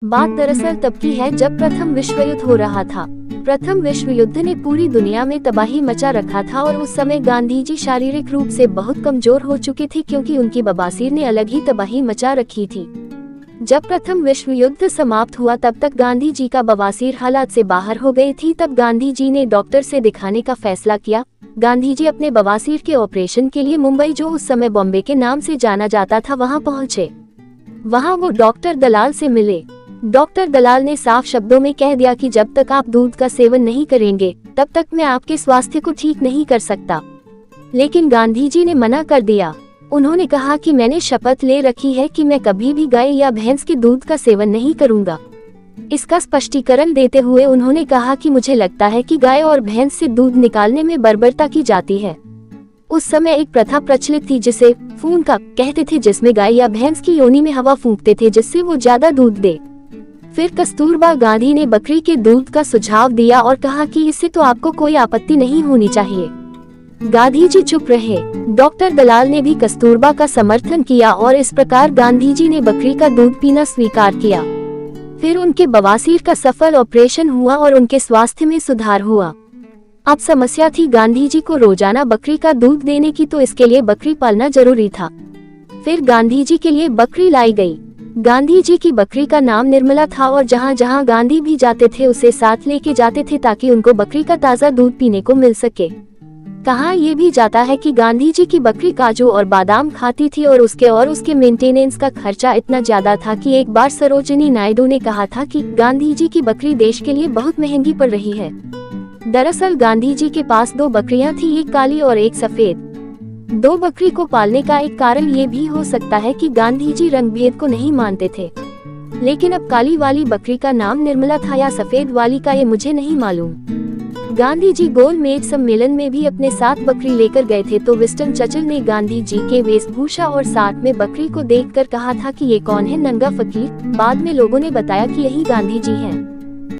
बात दरअसल तब की है जब प्रथम विश्व युद्ध हो रहा था। प्रथम विश्व युद्ध ने पूरी दुनिया में तबाही मचा रखा था और उस समय गांधी जी शारीरिक रूप से बहुत कमजोर हो चुके थे क्योंकि उनकी बवासीर ने अलग ही तबाही मचा रखी थी। जब प्रथम विश्व युद्ध समाप्त हुआ तब तक गांधी जी का बवासीर हालात से बाहर हो गई थी। तब गांधी जी ने डॉक्टर से दिखाने का फैसला किया। गांधी जी अपने बवासीर के ऑपरेशन के लिए मुंबई, जो उस समय बॉम्बे के नाम से जाना जाता था, वहां पहुंचे। वहां वो डॉक्टर दलाल से मिले। डॉक्टर दलाल ने साफ शब्दों में कह दिया कि जब तक आप दूध का सेवन नहीं करेंगे तब तक मैं आपके स्वास्थ्य को ठीक नहीं कर सकता। लेकिन गांधी जी ने मना कर दिया। उन्होंने कहा कि मैंने शपथ ले रखी है कि मैं कभी भी गाय या भैंस के दूध का सेवन नहीं करूंगा। इसका स्पष्टीकरण देते हुए उन्होंने कहा कि मुझे लगता है कि गाय और भैंस से दूध निकालने में बर्बरता की जाती है। उस समय एक प्रथा प्रचलित थी जिसे फून का कहते थे, जिसमें गाय या भैंस की योनि में हवा फूंकते थे जिससे वो ज्यादा दूध दे। फिर कस्तूरबा गांधी ने बकरी के दूध का सुझाव दिया और कहा कि इससे तो आपको कोई आपत्ति नहीं होनी चाहिए। गांधी जी चुप रहे। डॉक्टर दलाल ने भी कस्तूरबा का समर्थन किया और इस प्रकार गांधी जी ने बकरी का दूध पीना स्वीकार किया। फिर उनके बवासीर का सफल ऑपरेशन हुआ और उनके स्वास्थ्य में सुधार हुआ। अब समस्या थी गांधी जी को रोजाना बकरी का दूध देने की, तो इसके लिए बकरी पालना जरूरी था। फिर गांधी जी के लिए बकरी लाई गई। गांधी जी की बकरी का नाम निर्मला था और जहाँ जहाँ गांधी भी जाते थे उसे साथ लेके जाते थे ताकि उनको बकरी का ताज़ा दूध पीने को मिल सके। कहा यह भी जाता है कि गांधी जी की बकरी काजू और बादाम खाती थी और उसके मेंटेनेंस का खर्चा इतना ज्यादा था कि एक बार सरोजिनी नायडू ने कहा था कि गांधी जी की बकरी देश के लिए बहुत महंगी पड़ रही है। दरअसल गांधी जी के पास 2 बकरियां थी, एक काली और एक सफेद। 2 बकरी को पालने का एक कारण ये भी हो सकता है कि गांधी जी रंग भेद को नहीं मानते थे। लेकिन अब काली वाली बकरी का नाम निर्मला था या सफेद वाली का, ये मुझे नहीं मालूम। गांधी जी गोलमेज सम्मेलन में भी अपने साथ बकरी लेकर गए थे, तो विंस्टन चर्चिल ने गांधी जी के वेशभूषा और साथ में बकरी को देखकर कहा था कि ये कौन है, नंगा फकीर। बाद में लोगों ने बताया कि यही गांधी जी हैं।